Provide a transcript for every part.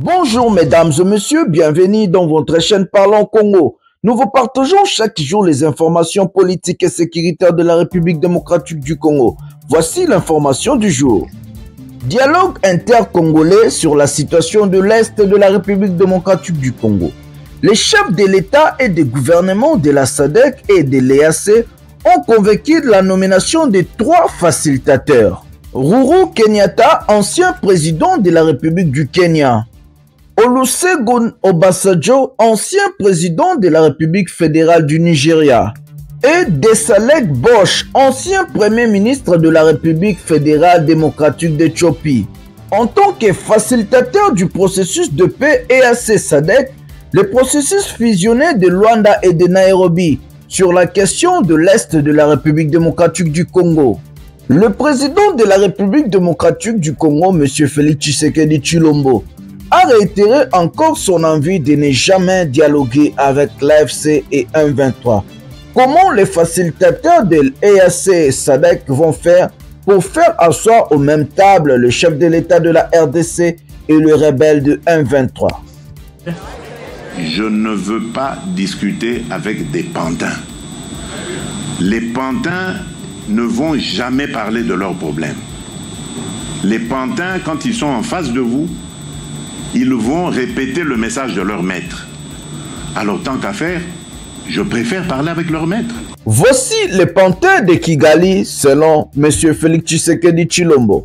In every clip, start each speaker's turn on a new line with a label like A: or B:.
A: Bonjour mesdames et messieurs, bienvenue dans votre chaîne Parlons Congo. Nous vous partageons chaque jour les informations politiques et sécuritaires de la République démocratique du Congo. Voici l'information du jour. Dialogue intercongolais sur la situation de l'Est de la République démocratique du Congo. Les chefs de l'État et des gouvernements de la SADC et de l'EAC ont convaincu de la nomination de 3 facilitateurs. Uhuru Kenyatta, ancien président de la République du Kenya. Olusegun Obasanjo, ancien président de la République fédérale du Nigeria. Et Desalek Bosch, ancien premier ministre de la République fédérale démocratique d'Éthiopie. En tant que facilitateur du processus de paix EAC-SADC, le processus fusionné de Luanda et de Nairobi sur la question de l'Est de la République démocratique du Congo. Le président de la République démocratique du Congo, M. Félix Tshisekedi Tshilombo, a réitéré encore son envie de ne jamais dialoguer avec l'AFC et M23. Comment les facilitateurs de l'EAC et SADC vont faire pour faire asseoir aux mêmes tables le chef de l'État de la RDC et le rebelle de M23?
B: Je ne veux pas discuter avec des pantins. Les pantins ne vont jamais parler de leurs problèmes. Les pantins, quand ils sont en face de vous, ils vont répéter le message de leur maître. Alors tant qu'à faire, je préfère parler avec leur maître.
A: Voici les pantins de Kigali selon M. Félix Tshisekedi Tshilombo.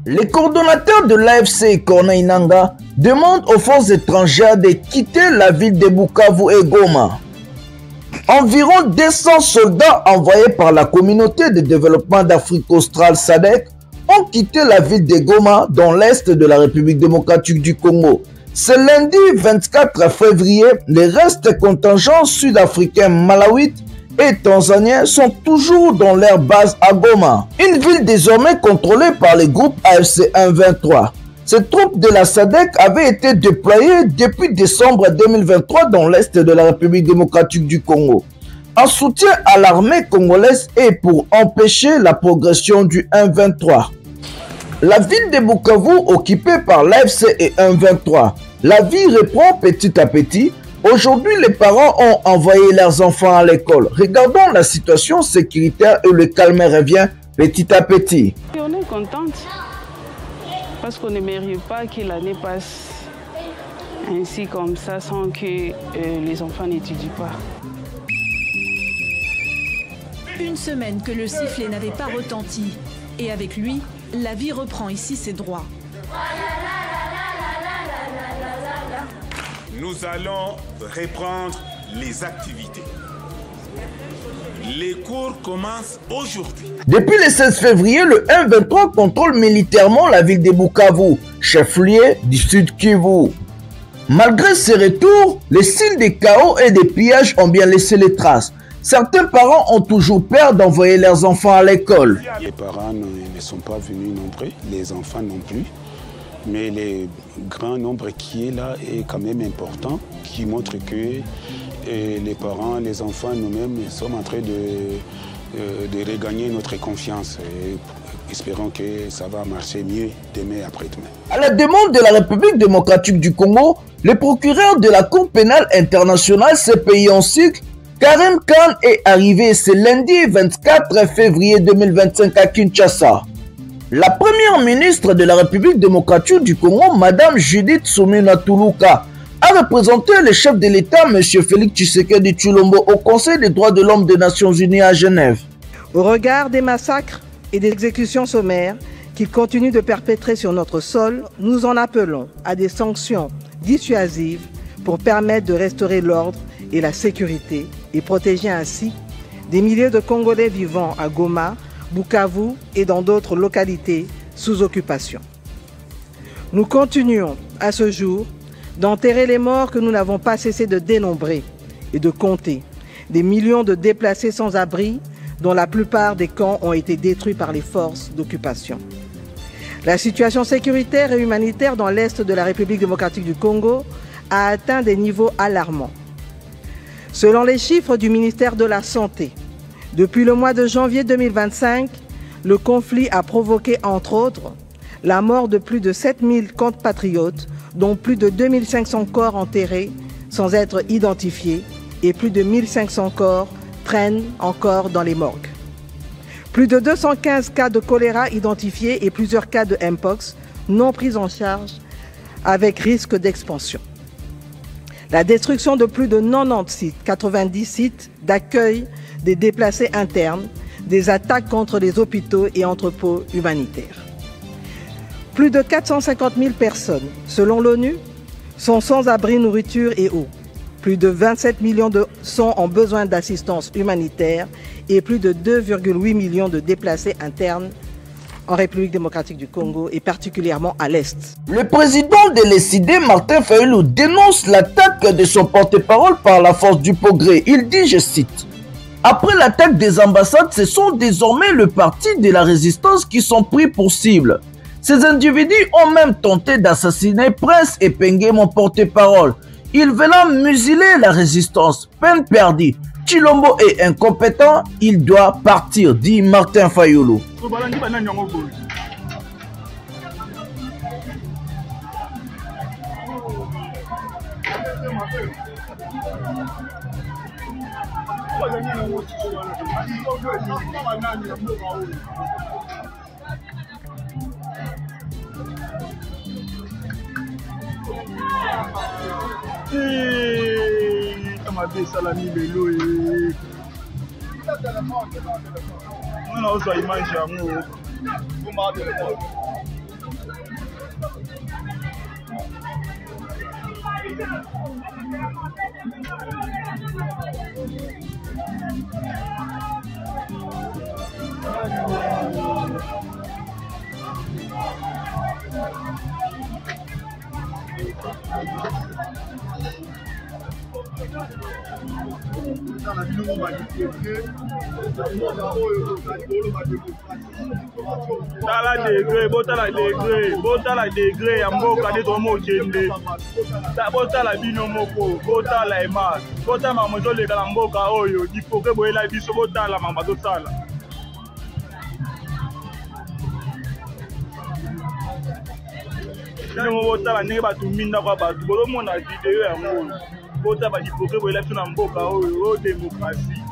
A: Les coordonnateurs de l'AFC Corneille Nangaa demandent aux forces étrangères de quitter la ville de Bukavu et Goma. Environ 200 soldats envoyés par la communauté de développement d'Afrique australe SADC ont quitté la ville de Goma dans l'est de la République démocratique du Congo. Ce lundi 24 février, les restes contingents sud-africains malawite et tanzaniens sont toujours dans leur base à Goma, une ville désormais contrôlée par les groupes AFC M23. Ces troupes de la SADC avaient été déployées depuis décembre 2023 dans l'est de la République démocratique du Congo, en soutien à l'armée congolaise et pour empêcher la progression du M23. La ville de Bukavu, occupée par l'AFC et M23, la vie reprend petit à petit. Aujourd'hui, les parents ont envoyé leurs enfants à l'école. Regardons la situation sécuritaire et le calme revient petit à petit.
C: Et on est contente parce qu'on ne mérite pas que l'année passe ainsi comme ça sans que les enfants n'étudient pas.
D: Une semaine que le sifflet n'avait pas retenti et avec lui, la vie reprend ici ses droits.
E: Nous allons reprendre les activités. Les cours commencent aujourd'hui.
A: Depuis le 16 février, le M23 contrôle militairement la ville de Bukavu, chef-lieu du Sud Kivu. Malgré ces retours, les signes de chaos et de pillages ont bien laissé les traces. Certains parents ont toujours peur d'envoyer leurs enfants à l'école.
F: Les parents ne sont pas venus nombreux, les enfants non plus. Mais le grand nombre qui est là est quand même important, qui montre que les parents, les enfants, nous-mêmes sommes en train de regagner notre confiance. Et espérons que ça va marcher mieux demain après-demain.
A: À la demande de la République démocratique du Congo, le procureur de la Cour pénale internationale CPI en cycle, Karim Khan, est arrivé ce lundi 24 février 2025 à Kinshasa. La première ministre de la République démocratique du Congo, Mme Judith Suminwa Tuluka, a représenté le chef de l'État, M. Félix Tshisekedi Tshilombo, au Conseil des droits de l'homme des Nations Unies à Genève.
G: Au regard des massacres et des exécutions sommaires qu'ils continuent de perpétrer sur notre sol, nous en appelons à des sanctions dissuasives pour permettre de restaurer l'ordre et la sécurité et protéger ainsi des milliers de Congolais vivant à Goma, Bukavu et dans d'autres localités sous occupation. Nous continuons à ce jour d'enterrer les morts que nous n'avons pas cessé de dénombrer et de compter, des millions de déplacés sans abri dont la plupart des camps ont été détruits par les forces d'occupation. La situation sécuritaire et humanitaire dans l'est de la République démocratique du Congo a atteint des niveaux alarmants. Selon les chiffres du ministère de la Santé, depuis le mois de janvier 2025, le conflit a provoqué, entre autres, la mort de plus de 7000 compatriotes, dont plus de 2500 corps enterrés sans être identifiés et plus de 1500 corps traînent encore dans les morgues. Plus de 215 cas de choléra identifiés et plusieurs cas de Mpox non pris en charge avec risque d'expansion. La destruction de plus de 90 sites, 90 sites d'accueil des déplacés internes, des attaques contre les hôpitaux et entrepôts humanitaires. Plus de 450 000 personnes, selon l'ONU, sont sans abri, nourriture et eau. Plus de 27 millions sont en besoin d'assistance humanitaire et plus de 2,8 millions de déplacés internes en République démocratique du Congo et particulièrement à l'Est.
A: Le président de l'ECD, Martin Fayulu, dénonce l'attaque de son porte-parole par la force du progrès. Il dit, je cite, « Après l'attaque des ambassades, ce sont désormais le parti de la résistance qui sont pris pour cible. Ces individus ont même tenté d'assassiner Prince Epenge, mon porte-parole. Ils veulent museler la résistance. Peine perdue. Chilombo est incompétent, il doit partir, dit Martin Fayulu.
H: Botala degré ya mboka de tomo kende. Botala bino moko, botala ema. Botala mamozo le kala mboka oyo, dipoke boyela biso botala mama dosala. Nous botala ndenge batuminda kwa batu, bolomona video ya ngoyo. Botala dipoke boyela biso na mboka oyo, démocratie.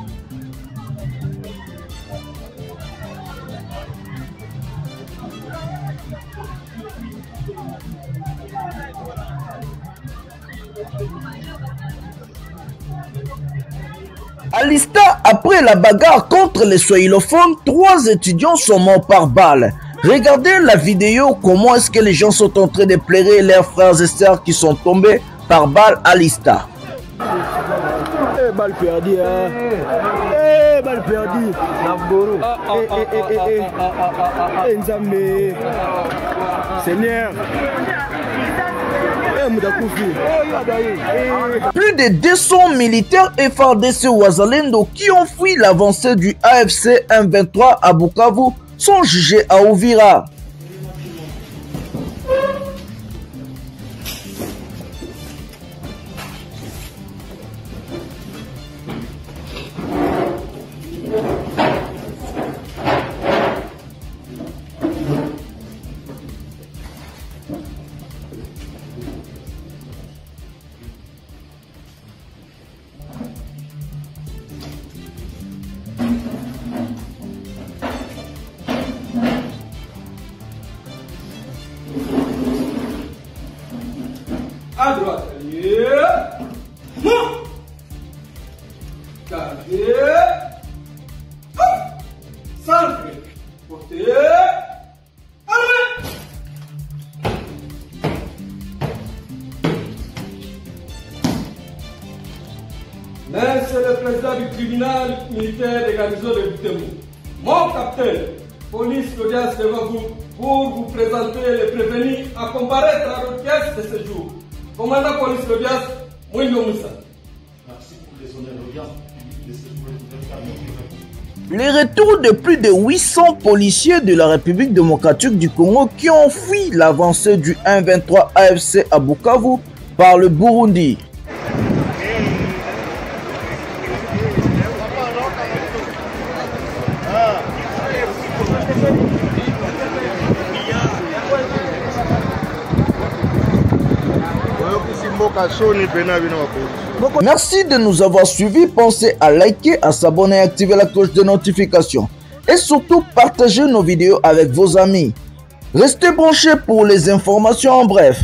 A: À Lista, après la bagarre contre les swahilophones, 3 étudiants sont morts par balle. Regardez la vidéo, comment est-ce que les gens sont en train de pleurer leurs frères et sœurs qui sont tombés par balle à Lista.
I: Balle perdue, hein. Balle perdue. Nzambe. Seigneur.
A: Plus de 200 militaires FARDC Wazalendo qui ont fui l'avancée du AFC M23 à Bukavu sont jugés à Uvira.
J: À droite, carré, centre, côté, allez. Monsieur le président du tribunal militaire des garnisons de Butembo, mon capitaine, police d'audience devant vous pour vous présenter les prévenus à comparaître à l'audience de ce jour. Commandant police d'audience, Mouindo Moussa.
K: Merci pour les honneurs d'audience publique de ce jour.
A: Les retours de plus de 800 policiers de la République démocratique du Congo qui ont fui l'avancée du 1-23 AFC à Bukavu par le Burundi. Merci de nous avoir suivis. Pensez à liker, à s'abonner et activer la cloche de notification. Et surtout, partagez nos vidéos avec vos amis. Restez branchés pour les informations en bref.